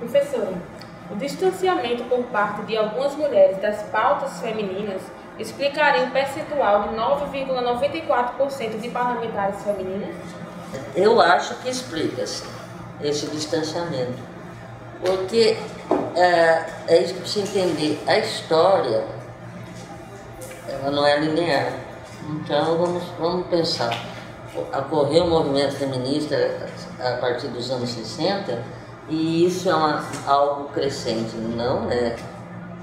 Professora, o distanciamento por parte de algumas mulheres das pautas femininas explicaria um percentual de 9,94% de parlamentares femininas? Eu acho que explica-se esse distanciamento, porque é isso que precisa entender. A história, ela não é linear. Então vamos pensar. Ocorreu o movimento feminista a partir dos anos 60 e isso é algo crescente. Não é.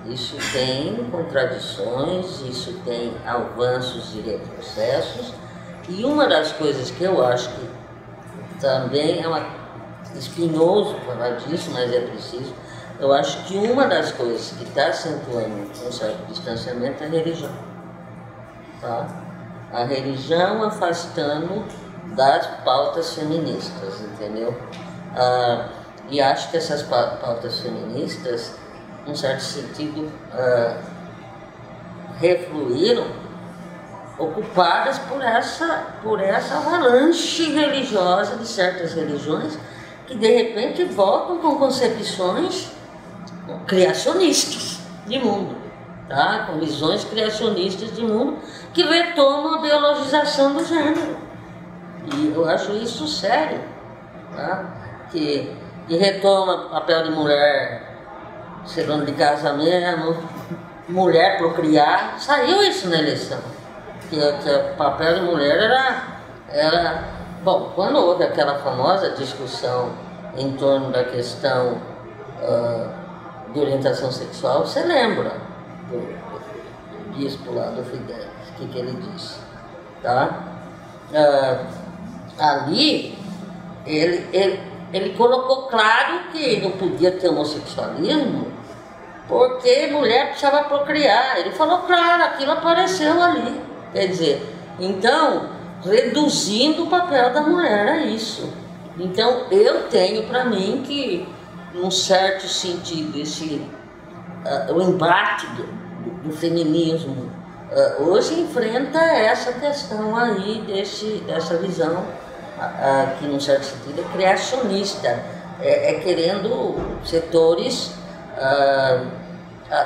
Isso tem contradições, isso tem avanços e retrocessos. E uma das coisas que eu acho que também espinhoso falar disso, mas é preciso, eu acho que uma das coisas que está acentuando um certo distanciamento é a religião. Tá? A religião afastando das pautas feministas, entendeu? E acho que essas pautas feministas, num certo sentido, refluíram ocupadas por essa avalanche religiosa de certas religiões que de repente voltam com concepções criacionistas de mundo, tá? Com visões criacionistas de mundo que retomam a biologização do gênero. E eu acho isso sério, tá? Que retoma o papel de mulher ser dona de casa mesmo, mulher procriar. Saiu isso na eleição, que o papel de mulher era... Bom, quando houve aquela famosa discussão em torno da questão de orientação sexual, você lembra do bispo lá do Fidesz, o que ele disse, tá? Ali, ele colocou claro que não podia ter homossexualismo porque mulher precisava procriar. Ele falou claro, aquilo apareceu ali. Quer dizer, então, reduzindo o papel da mulher a isso. Então, eu tenho para mim que, num certo sentido, o embate do feminismo hoje enfrenta essa questão aí dessa visão que, num certo sentido, é criacionista, querendo setores...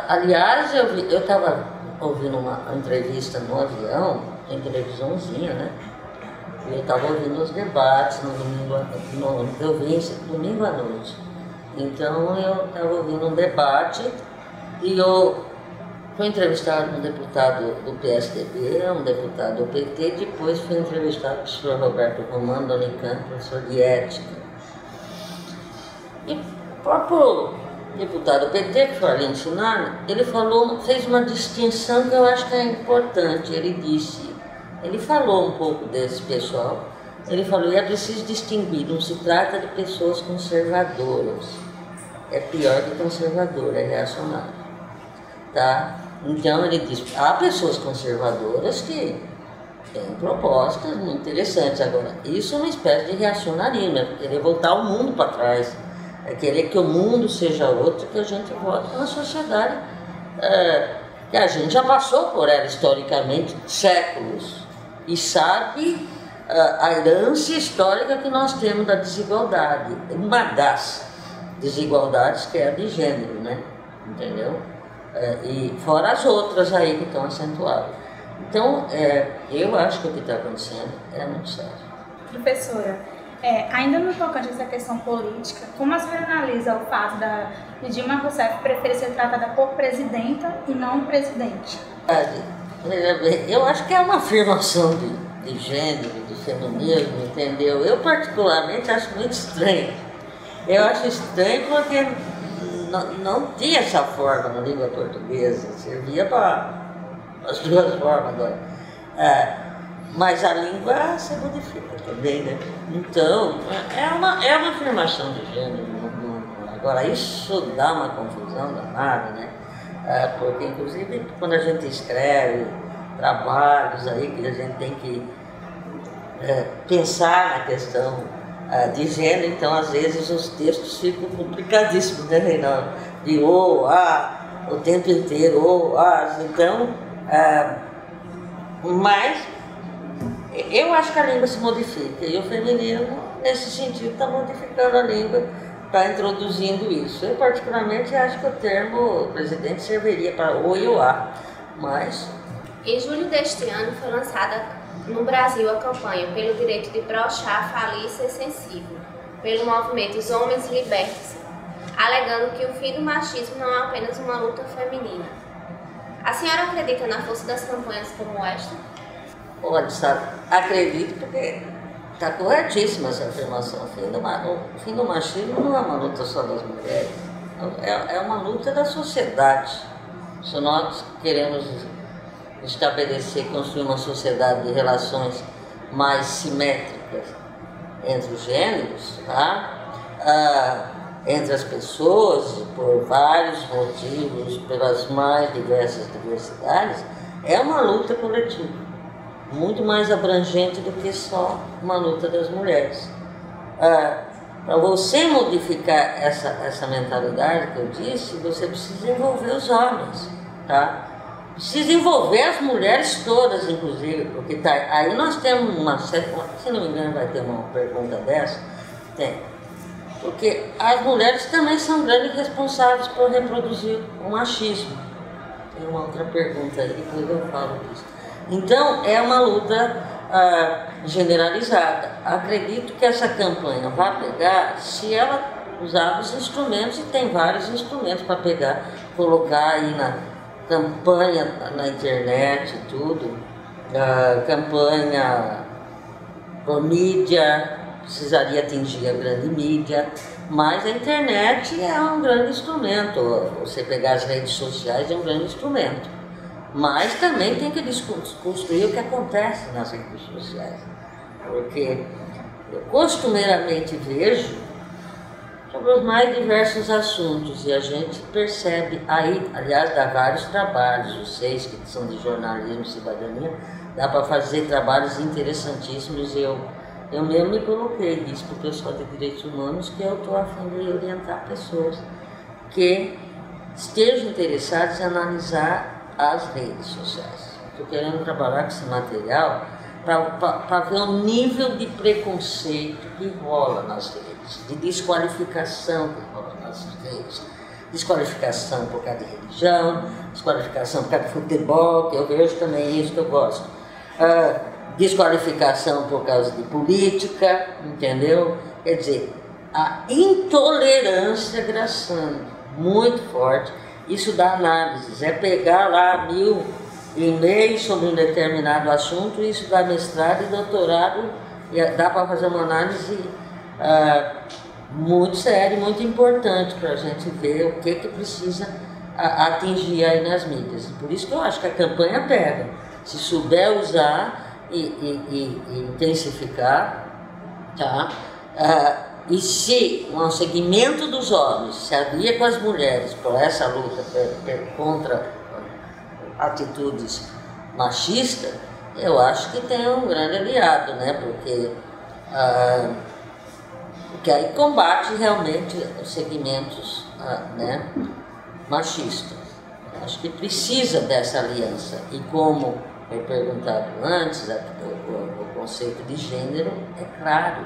aliás, eu estava ouvindo uma entrevista no avião, em televisãozinha, né? Eu estava ouvindo os debates no domingo, eu vi domingo à noite. Então eu estava ouvindo um debate e eu fui entrevistado um deputado do PSDB, um deputado do PT, depois fui entrevistado pelo professor Roberto Romano, da Unicamp, professor de ética. E o próprio deputado do PT, que foi Arlindo Chinardi, ele fez uma distinção que eu acho que é importante. Ele falou um pouco desse pessoal, ele falou que é preciso distinguir, não se trata de pessoas conservadoras, é pior que conservador, é reacionário, tá? Então ele diz, há pessoas conservadoras que têm propostas muito interessantes. Agora, isso é uma espécie de reacionarismo, é querer voltar o mundo para trás, é querer que o mundo seja outro, que a gente volte para uma sociedade que a gente já passou por ela historicamente séculos e sabe a herança histórica que nós temos da desigualdade, uma das desigualdades que é a de gênero, né? Entendeu? E fora as outras aí que estão acentuadas. Então, eu acho que o que está acontecendo é muito sério. Professora, ainda no tocante a essa questão política, como a senhora analisa o fato de Dilma Rousseff preferir ser tratada por presidenta e não presidente? Eu acho que é uma afirmação de gênero, de feminismo, entendeu? Eu particularmente acho muito estranho. Eu acho estranho porque não tinha essa forma na língua portuguesa, servia para as duas formas agora. Mas a língua se modifica também, né? Então, é uma afirmação de gênero. Agora, isso dá uma confusão danada, né? Porque, inclusive, quando a gente escreve trabalhos aí que a gente tem que pensar na questão de gênero, então, às vezes, os textos ficam complicadíssimos, né, Reinaldo? De o tempo inteiro, então... mas eu acho que a língua se modifica, e o feminismo, nesse sentido, está modificando a língua está introduzindo isso. Eu particularmente acho que o termo presidente serviria para o e o a, mas... Em julho deste ano foi lançada no Brasil a campanha pelo direito de brochar, falir e ser sensível, pelo movimento Os Homens Libertem-se, alegando que o fim do machismo não é apenas uma luta feminina. A senhora acredita na força das campanhas como esta? Olha, sabe, acredito porque está corretíssima essa afirmação. O fim do machismo não é uma luta só das mulheres, é uma luta da sociedade. Se nós queremos estabelecer, construir uma sociedade de relações mais simétricas entre os gêneros, tá? Entre as pessoas, por vários motivos, pelas mais diversas diversidades, é uma luta coletiva, muito mais abrangente do que só uma luta das mulheres. Para você modificar essa mentalidade que eu disse, você precisa envolver os homens, tá? Precisa envolver as mulheres todas, inclusive, porque tá, aí nós temos uma série, se não me engano vai ter uma pergunta dessa, tem. Porque as mulheres também são grandes responsáveis por reproduzir o machismo. Tem uma outra pergunta aí, depois eu falo disso. Então, é uma luta generalizada. Acredito que essa campanha vai pegar se ela usar os instrumentos, e tem vários instrumentos para pegar, colocar aí na campanha na internet e tudo, campanha por mídia, precisaria atingir a grande mídia, mas a internet é um grande instrumento, você pegar as redes sociais é um grande instrumento, mas também tem que desconstruir o que acontece nas redes sociais, porque eu costumeiramente vejo sobre os mais diversos assuntos e a gente percebe aí, aliás, dá vários trabalhos, vocês que são de jornalismo e cidadania, dá para fazer trabalhos interessantíssimos. Eu mesmo me coloquei nisso para o pessoal de direitos humanos, que eu estou a fim de orientar pessoas que estejam interessadas em analisar as redes sociais. Estou querendo trabalhar com esse material para ver o nível de preconceito que rola nas redes, de desqualificação que rola nas redes, desqualificação por causa de religião, desqualificação por causa de futebol, que eu vejo também isso que eu gosto, desqualificação por causa de política, entendeu? Quer dizer, a intolerância graçando muito forte, isso dá análises, é pegar lá 1000 e-mails sobre um determinado assunto, isso dá mestrado e doutorado, e dá para fazer uma análise muito séria e muito importante para a gente ver o que precisa atingir aí nas mídias. Por isso que eu acho que a campanha pega, se souber usar e intensificar, tá? E se um segmento dos homens se alia com as mulheres por essa luta contra atitudes machistas, eu acho que tem um grande aliado, né? Porque aí combate realmente os segmentos né, machistas. Eu acho que precisa dessa aliança. E como foi perguntado antes, o conceito de gênero é claro,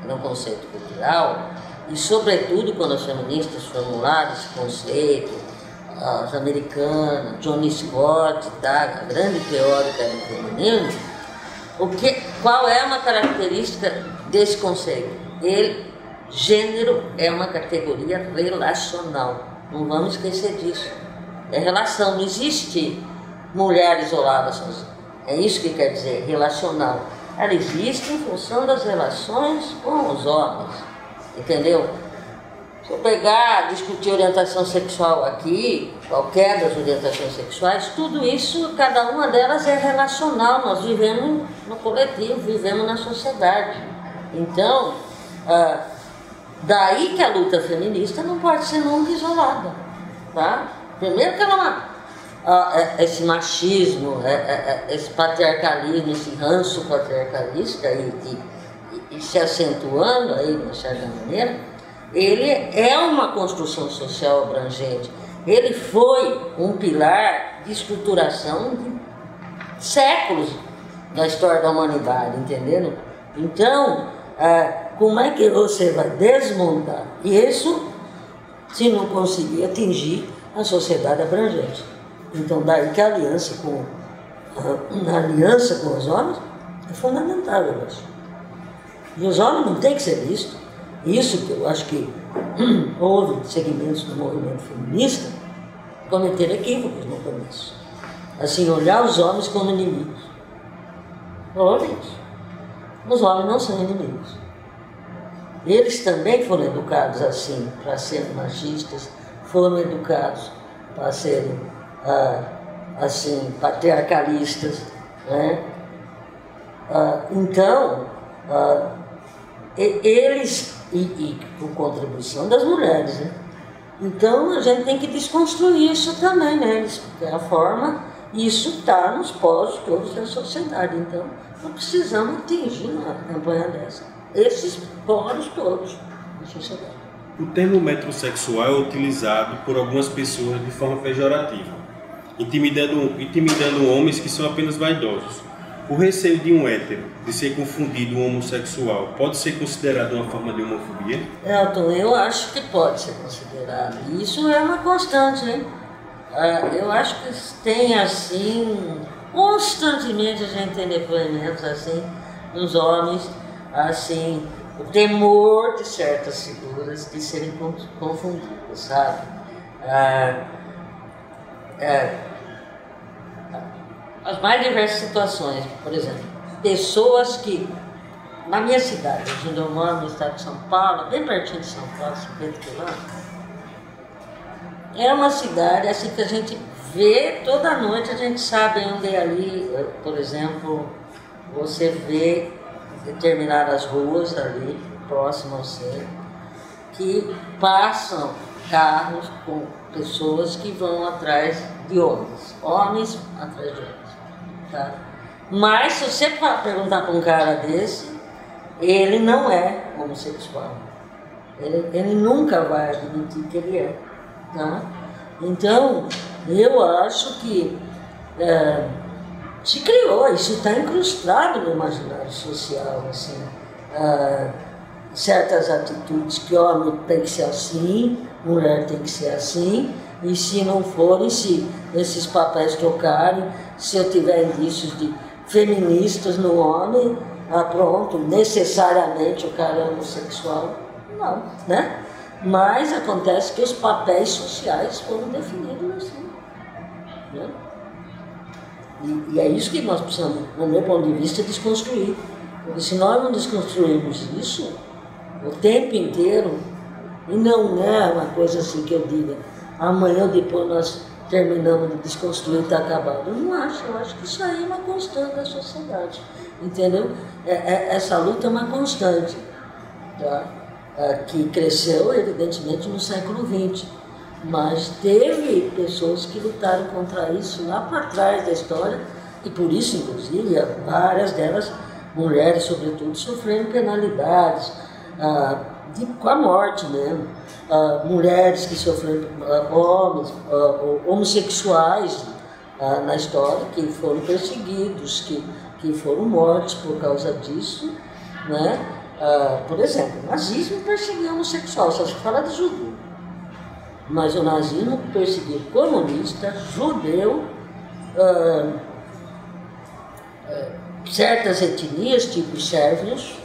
é um conceito cultural, e sobretudo quando as feministas formularam esse conceito, as americanas, Johnny Scott, tá, a grande teórica do feminino, qual é uma característica desse conceito? Gênero é uma categoria relacional, não vamos esquecer disso, é relação, não existe mulher isolada sozinha, é isso que quer dizer, relacional. Ela existe em função das relações com os homens, entendeu? Se eu pegar, discutir orientação sexual aqui, qualquer das orientações sexuais, tudo isso, cada uma delas é relacional, nós vivemos no coletivo, vivemos na sociedade. Então, daí que a luta feminista não pode ser nunca isolada, tá? Primeiro que ela esse machismo, esse patriarcalismo, esse ranço patriarcalista e se acentuando aí, de uma certa maneira, ele é uma construção social abrangente. Ele foi um pilar de estruturação de séculos da história da humanidade, entendeu? Então, como é que você vai desmontar isso se não conseguir atingir a sociedade abrangente? Então, daí que a aliança com os homens é fundamental, eu acho. E os homens não têm que ser vistos. Isso que eu acho que houve segmentos do movimento feminista cometeram equívocos no começo. Assim, olhar os homens como inimigos. Olha isso. Os homens não são inimigos. Eles também foram educados assim, para serem machistas, foram educados para serem, assim, patriarcalistas, né? Então, eles, e com contribuição das mulheres, né? Então, a gente tem que desconstruir isso também, né? É a forma, isso está nos polos todos da sociedade. Então, não precisamos atingir uma campanha dessa. Esses polos todos da sociedade. O termo metrosexual é utilizado por algumas pessoas de forma pejorativa, intimidando homens que são apenas vaidosos. O receio de um hétero de ser confundido com um homossexual pode ser considerado uma forma de homofobia? Elton, eu acho que pode ser considerado. Isso é uma constante, hein? Eu acho que tem assim, constantemente a gente tem depoimentos assim, dos homens, assim, o temor de certas figuras de serem confundidas, sabe? As mais diversas situações, por exemplo, pessoas que, na minha cidade, onde eu moro, no estado de São Paulo, bem pertinho de São Paulo, 50 quilômetros, é uma cidade assim que a gente vê toda noite, a gente sabe onde é ali, por exemplo, você vê determinadas ruas ali, próximas ao centro, que passam carros com pessoas que vão atrás de homens atrás de homens. Tá? Mas se você perguntar para um cara desse, ele não é homossexual. Ele nunca vai admitir que ele é. Tá? Então, eu acho que se criou, isso está incrustado no imaginário social, assim, certas atitudes que homem tem que ser assim, mulher tem que ser assim, e se não forem, se esses papéis trocarem, se eu tiver indícios de feministas no homem, pronto, necessariamente o cara é homossexual, não, né? Mas acontece que os papéis sociais foram definidos assim, né? E é isso que nós precisamos, no meu ponto de vista, desconstruir. Porque se nós não desconstruirmos isso o tempo inteiro, e não é uma coisa assim que eu diga, amanhã ou depois nós terminamos de desconstruir e está acabado. Eu não acho, eu acho que isso aí é uma constante da sociedade, entendeu? Essa luta é uma constante, tá? Que cresceu, evidentemente, no século XX. Mas teve pessoas que lutaram contra isso lá para trás da história, e por isso, inclusive, várias delas, mulheres sobretudo, sofreram penalidades, com a morte mesmo. Mulheres que sofreram, homens, homossexuais na história, que foram perseguidos, que foram mortos por causa disso, né? Por exemplo, o nazismo perseguia homossexual, só se fala de judeu. Mas o nazismo perseguiu comunista, judeu, certas etnias, tipo os sérvios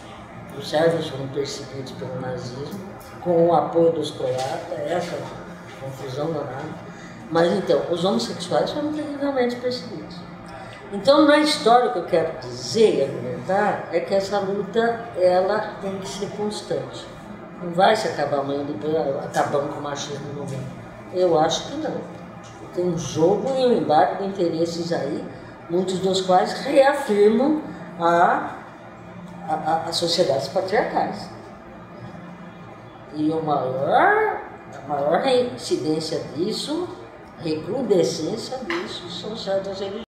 foram perseguidos pelo nazismo, com o apoio dos croatas, essa confusão danada. Mas então, os homossexuais foram terrivelmente perseguidos. Então, na história, o que eu quero dizer e argumentar é que essa luta, ela tem que ser constante. Não vai se acabar amanhã, depois acabando com o machismo no mundo. Eu acho que não. Tem um jogo e um embate de interesses aí, muitos dos quais reafirmam as sociedades patriarcais. E a maior incidência disso, recrudescência disso, são certas religiões.